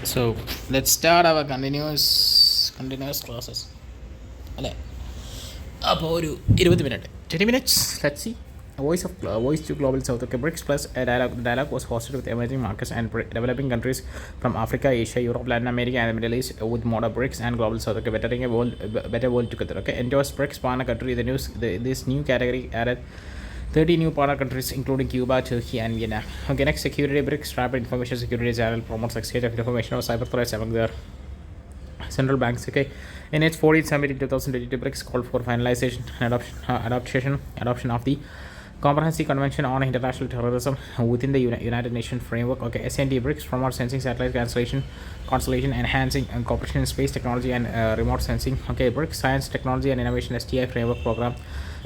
So let's start our continuous classes. അല്ലേ അപ്പോൾ ഒരു 20 minute 20 minutes. Let's see. Voice to Global South. Okay, BRICS Plus dialogue was hosted with emerging markets and developing countries from Africa, Asia, Europe, Latin America, and the Middle East with modern BRICS and Global South. Okay, better world together. Okay, endorsed BRICS partner country. This new category added 30 new partner countries, including Cuba, Turkey, and Vietnam. Okay, next, security. BRICS rapid information security channel promotes exchange of information on cyber threats among their central banks. Okay, in its 14th summit in 2022, BRICS called for finalization and adoption of the Comprehensive Convention on International Terrorism within the United Nations framework. Okay, SND BRICS promotes sensing, satellite constellation, enhancing cooperation in space technology and remote sensing. Okay, BRICS Science, Technology and Innovation STI framework program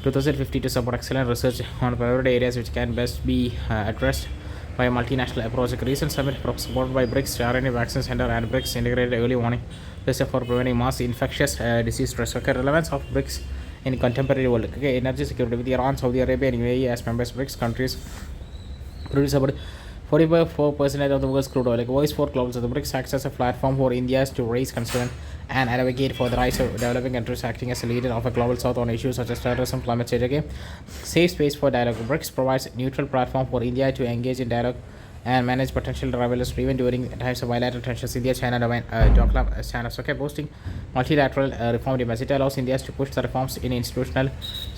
2050 to support excellent research on priority areas which can best be addressed by a multinational approach. A recent summit supported by BRICS RNA Vaccine Center and BRICS Integrated Early Warning System for preventing mass infectious disease risk. Okay, relevance of BRICS in contemporary world. Okay, energy security with Iran, Saudi Arabia, and UAE as members. BRICS countries produce about 44% of the world's crude oil. Like Voice for Global. So the BRICS acts as a platform for India to raise concern and advocate for the rights of developing countries, acting as a leader of a global south on issues such as terrorism, climate change. Okay, safe space for dialogue. BRICS provides a neutral platform for India to engage in dialogue and manage potential rivals even during times of bilateral tensions. India China domain channels. Okay, boosting multilateral reform demands. It allows India to push the reforms in institutional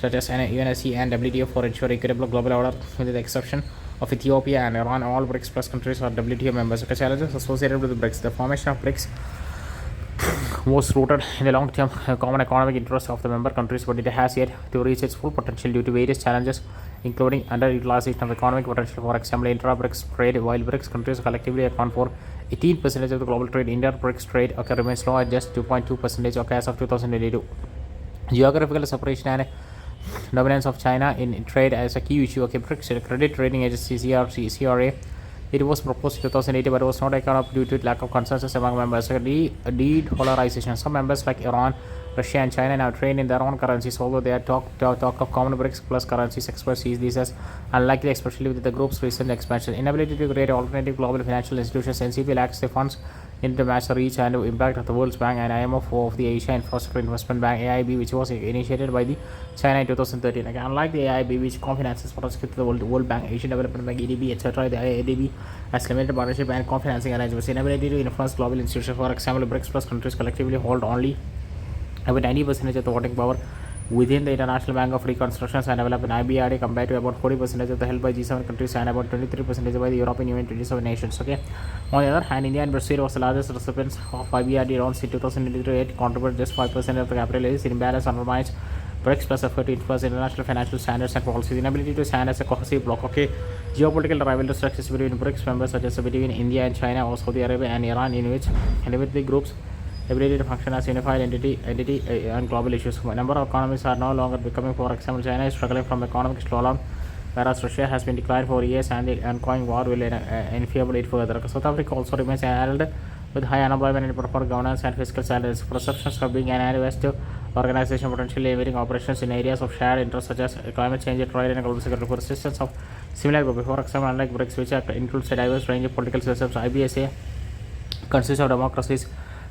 such as UNSC and WTO for ensuring equitable global order, with the exception of Ethiopia and Iran. All BRICS plus countries are WTO members. Okay, challenges associated with the BRICS. The formation of BRICS was rooted in the long-term common economic interests of the member countries, but it has yet to reach its full potential due to various challenges, including underutilization of economic potential. For example, intra-BRICS trade, while BRICS countries collectively account for 18% of the global trade, inter-BRICS trade remains low at just 2.2% as of 2022. Geographical separation and dominance of China in trade as a key issue. Okay, BRICS credit rating agency CRA. It was proposed in 2018, but it was not taken up due to lack of consensus among members. De-dollarization. Some members like Iran, Russia, and China now trade in their own currencies, although they are talk of common BRICS plus currencies. Experts see this as unlikely, especially with the group's recent expansion. Inability to create alternative global financial institutions. NCP lacks the funds in to match the reach and impact of the World Bank and IMF of the Asia Infrastructure Investment Bank (AIB), which was initiated by the China in 2013. Again, unlike the AIB, which co-finances projects with the World Bank, Asian Development Bank (EDB), etc., the AIB has limited partnership and co-financing arrangements. Inability to influence global institutions. For example, BRICS plus countries collectively hold only about 90% of the voting power within the International Bank of Reconstruction and Development (IBRD), compared to about 40% of the held by G7 countries and about 23% by the European Union 27 nations. Okay. On the other hand, India and Brazil was the largest recipients of IBRD loans in 2023. It contributed just 5% of the capital. This imbalance undermines BRICS plus effort to influence international financial standards and policies. Inability to stand as a cohesive bloc. Okay. Geopolitical rivalry structures between BRICS members, such as between India and China or Saudi Arabia and Iran, in which limit the group's ability to function as a unified entity on global issues. A number of economies are no longer becoming. For example, China is struggling from economic slowdown, whereas Russia has been declined for years, and the ongoing war will enfeeble it further. South Africa also remains heralded with high unemployment and proper governance and fiscal standards. Perceptions of being an analyst organization potentially limiting operations in areas of shared interest such as climate change, trade, and global security. Persistence of similar groups. For example, unlike BRICS, which includes a diverse range of political systems, IBSA consists of democracies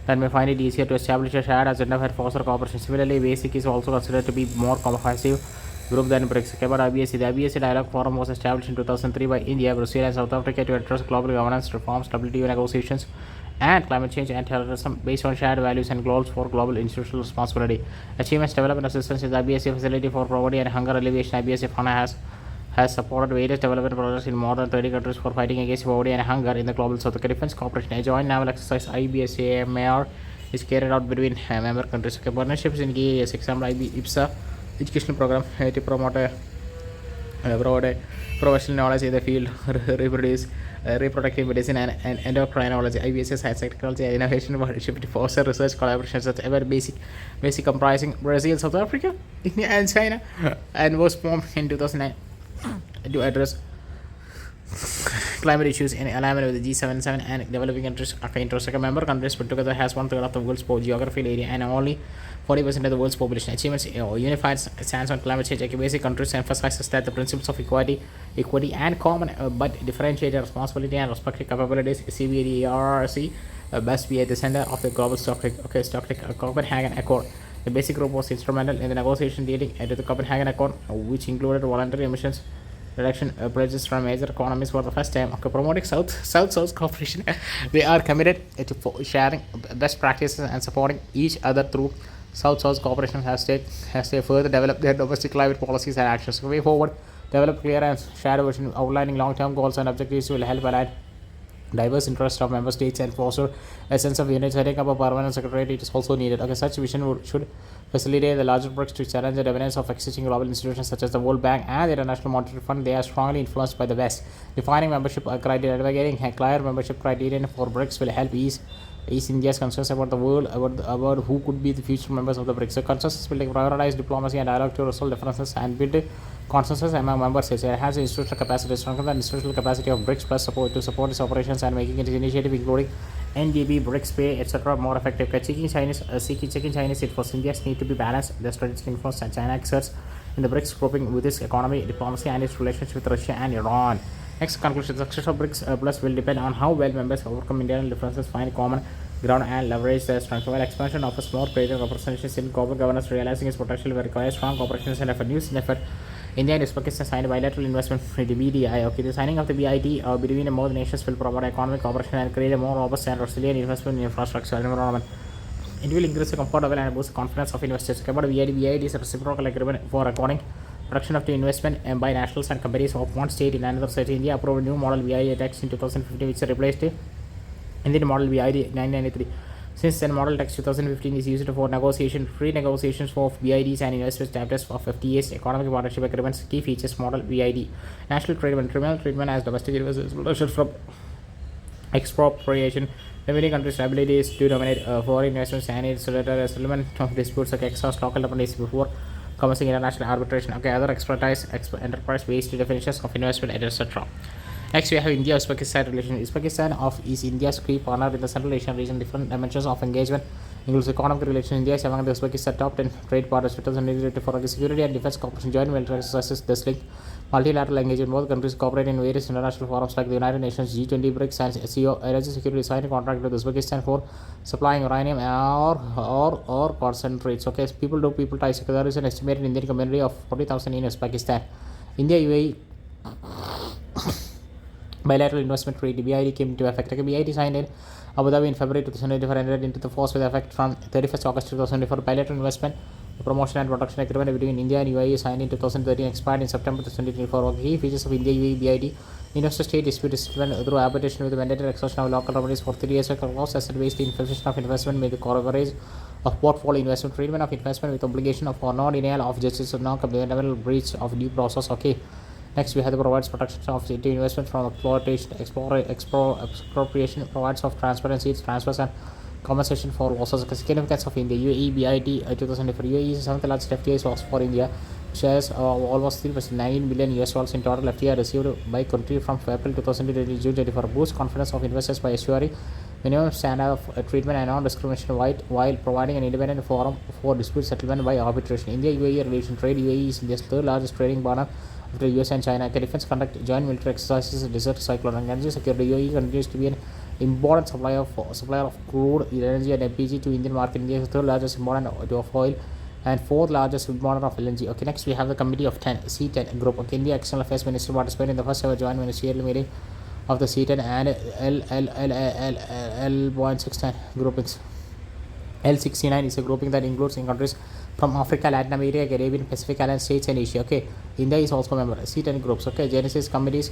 that may find it easier to establish a shared agenda for foster cooperation. Similarly, BASIC is also considered to be more comprehensive group than BRICS. Okay, but IBSA, the IBSA Dialogue Forum was established in 2003 by India, Brazil, and South Africa to address global governance reforms, WTO negotiations, and climate change and terrorism based on shared values and goals for global institutional responsibility. Achievements Development Assistance is the IBSA facility for poverty and hunger alleviation. IBSA Fund has supported various development projects in more than 30 countries for fighting against poverty and hunger in the global south. Defense cooperation. A joint naval exercise IBSA MAR is carried out between member countries. Okay, partnerships in key areas. Example, IBSA educational program to promote provide professional knowledge in the field, reproduce reproductive medicine and endocrinology. IBSA Science, Technology and Innovation Partnership to foster research collaborations such as basic comprising Brazil, South Africa, India, and China, and was formed in 2009 to address climate issues in alignment with the G77 and developing countries. A member countries put together has one third of the world's geographical area and only 40% of the world's population. Achievements unified stance on climate change. Basic countries emphasizes that the principles of equity and common but differentiated responsibility and respective capabilities (CBDRC) must be at the center of the global stock Copenhagen Accord. The basic group was instrumental in the negotiation leading to the Copenhagen Accord, which included voluntary emissions reduction pledges from major economies for the first time. Okay, promoting South-South cooperation. We are committed to sharing best practices and supporting each other through South-South cooperation has to further develop their domestic climate policies and actions. Way forward, develop clear and shared vision outlining long-term goals and objectives will help align diverse interests of member states and foster a sense of unity. Setting up a permanent secretariat is also needed. Okay, such vision should facilitate the larger BRICS to challenge the dominance of existing global institutions such as the World Bank and the International Monetary Fund. They are strongly influenced by the West. Defining membership criteria, advocating a clear membership criterion for BRICS will help ease India's concerns about the world, about who could be the future members of the BRICS. The consensus will prioritize diplomacy and dialogue to resolve differences and build consensus among member states. It has institutional capacity, strengthen the institutional capacity of BRICS Plus support to support its operations and making its initiative, including NDB, BRICS Pay, etc., more effective. Checking Chinese influence. India's need to be balanced. The strategic influence that China exerts in the BRICS grouping with its economy, diplomacy, and its relationship with Russia and Iran. Next conclusion: the success of BRICS Plus will depend on how well members overcome internal differences, find common ground, and leverage their strengths. While expansion offers more greater representations in global governance, realizing its potential will require strong cooperation and effort. News in effort. India and Uzbekistan signed a bilateral investment with the BDI. Okay, the signing of the BIT between both nations will promote economic cooperation and create a more robust and resilient investment in infrastructure and environment. It will increase the comfort level and boost the confidence of investors. Okay, about BIT is a reciprocal agreement for recording production of the investment by nationals and companies of one state in another state. India approved a new model BIT tax in 2015, which replaced the Indian model BIT 1993. Since then, model tax 2015 is used for free negotiations for BIDs and investment chapters of FTAs, economic partnership agreements. Key features: model BID, national criminal treatment as domestic investors, protection from expropriation, limiting countries' abilities to dominate foreign investments, and its settlement of disputes like exhaust local companies before commencing international arbitration. Okay, other enterprise-based definitions of investment, etc. Next, we have India-Uzbekistan relation. Uzbekistan is India's key partner in the Central Asian region. Different dimensions of engagement includes economic relations. India is among the Uzbekistan top 10 trade partners. 2008 for security and defense cooperation, joint military exercises, thus link multilateral engagement. Both countries cooperate in various international forums like the United Nations, G20, BRICS, and SCO. Energy security signed a contract with Uzbekistan for supplying uranium or concentrates. Okay, people ties. There is an estimated Indian community of 40,000 in Uzbekistan. India UAE bilateral investment treaty BID came into effect. BID signed in Abu Dhabi in February 2024 and entered into the force with effect from 31st August 2024. Bilateral investment promotion and protection agreement between India and UAE signed in 2013 expired in September 2024. Key features of India UAE BID: investor state dispute settlement through arbitration with the mandatory exhaustion of local remedies for 3 years. Cost asset-based inflation of investment with the coverage of portfolio investment, treatment of investment with obligation of no denial of justice, no fundamental breach of due process. Okay. Next, we have the provides protection of city investment from exploitation, expropriation, provides of transparency, transfers, and compensation for losses. The significance of India UAE BIT 2004. UAE is the seventh largest FTA source for India. Shares almost 3%, 19 billion US dollars in total FTA received by country from April 2020 to June 24. Boost confidence of investors by assuring minimum standard of treatment and non-discrimination while providing an independent forum for dispute settlement by arbitration. India UAE relation trade. UAE is India's third largest trading partner after US and China. Defense conduct joint military exercises, desert cyclone, and energy security. UAE continues to be an important supplier of crude energy and LPG to Indian market. India is the third largest importer of oil and fourth largest importer of LNG. Okay, next we have the Committee of 10 C10 group. Okay, India External Affairs Minister participated in the first ever joint ministerial meeting of the C10 and L.69 groupings. L69 is a grouping that includes countries from Africa, Latin America, Caribbean, Pacific Island states, and Asia. Okay, India is also a member. C10 groups. Okay, Genesis Committee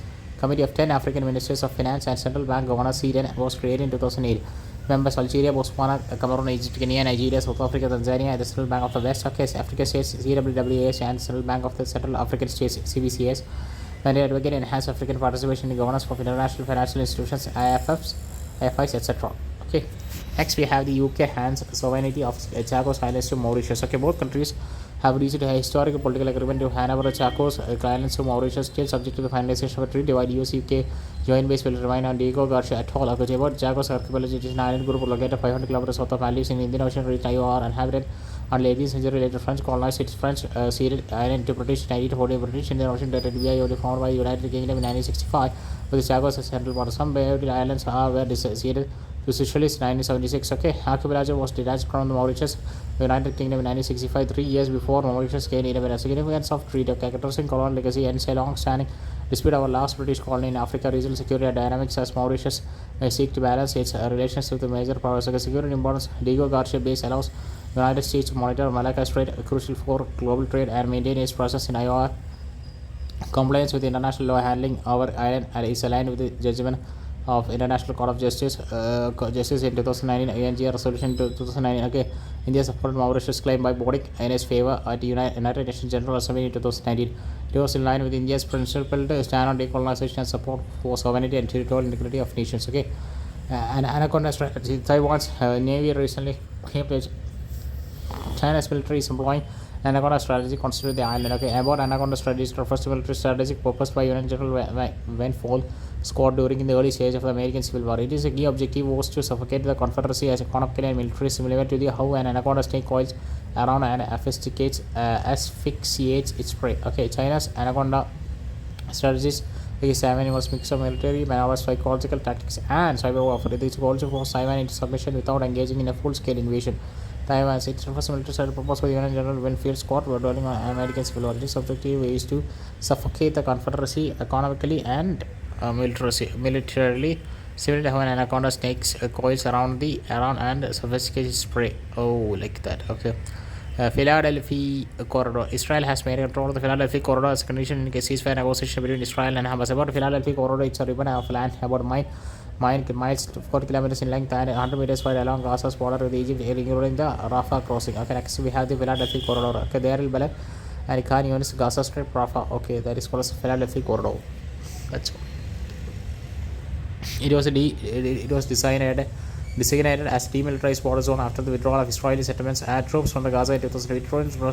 of 10 African Ministers of Finance and Central Bank Governors. C10 was created in 2008. Members: Algeria, Botswana, Cameroon, Egypt, Kenya, Nigeria, South Africa, Tanzania, and the Central Bank of the West Africa States, CWWAS, and Central Bank of the Central African States, CBCS. And they advocate enhance African participation in governance of international financial institutions, IFIs, etc. Okay. Next, we have the UK hands sovereignty of Chagos Islands to Mauritius. Okay, both countries have reached a historical political agreement to hand over the Chagos Islands to Mauritius, still subject to the finalization of a treaty. While US-UK joint base will remain on Diego Garcia Atoll. Okay, about Chagos Archipelago, it is an island group located 500 kilometers south of Maldives in the Indian Ocean region. Are inhabited on 18th century later. French colonized its French ceded island to British in 1940. British Indian Ocean territory only formed by the United Kingdom in 1965, with the Chagos as central part. Some islands were ceded to Seychelles 1976. Okay, archipelago was detached from the Mauritius, United Kingdom in 1965, 3 years before Mauritius gained independence. Significance of treaty, okay, addressing colonial legacy and a long-standing dispute our last British colony in Africa. Regional security dynamics as Mauritius may seek to balance its relations with the major powers. Okay, security importance. Diego Garcia Base allows the United States to monitor Malacca Strait, crucial for global trade, and maintain its presence in IOR. Compliance with international law handling our island and is aligned with the judgment of International Court of Justice Justice in 2019 ANGR resolution to 2019. Okay, India supported Mauritius claim by voting in its favor at the United Nations General Assembly in 2019. It was in line with India's principled stand on decolonization and support for sovereignty and territorial integrity of nations. Okay, and Anaconda strategy. Taiwan's Navy recently came to China's military is employing Anaconda strategy considering the island. Okay, about Anaconda strategy refers to military strategic purpose by Union General Van Fall squad during the early stage of the American Civil War. It is a key objective was to suffocate the Confederacy as economically and military similar to the how an anaconda snake coils around and asphyxiates its prey. Okay, China's Anaconda strategies these Taiwan was mix of military maneuvers, psychological tactics, and cyber warfare. It is goal to force Taiwan into submission without engaging in a full-scale invasion. Taiwan's its first military strategy proposed by Union General Winfield Scott were dwelling on American Civil War. Its objective is to suffocate the Confederacy economically and militarily. Similar to how an anaconda snakes coils around and sophisticated spray. Oh, like that. Okay. Philadelphia corridor. Israel has made control of the Philadelphia corridor as a condition in a ceasefire negotiation between Israel and Hamas. About the Philadelphia corridor, it's a ribbon of land about miles 4 kilometers in length and 100 meters wide along Gaza's border with Egypt, including the Rafah crossing. Okay, next we have the Philadelphia corridor. Okay, there will be and Khan Yunis Gaza Strip Rafah. Okay, that is called as Philadelphia corridor. That's it was designated as a demilitarized border zone after the withdrawal of Israeli settlements and troops from the Gaza in 2008.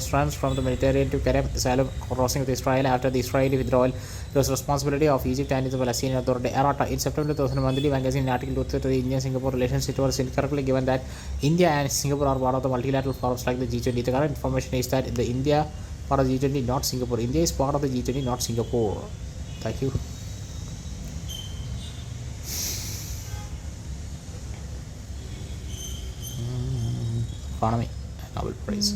Trans from the Mediterranean to Kerem, asylum crossing with Israel after the Israeli withdrawal. It was responsibility of Egypt and the Palestinian Authority. Errata. In September 2000, monthly magazine in article 2 to the Indian-Singapore relations, it was incorrectly given that India and Singapore are part of the multilateral forums like the G20. The current information is that the India part of the G20, not Singapore. India is part of the G20, not Singapore. Thank you. Economy Nobel Prize.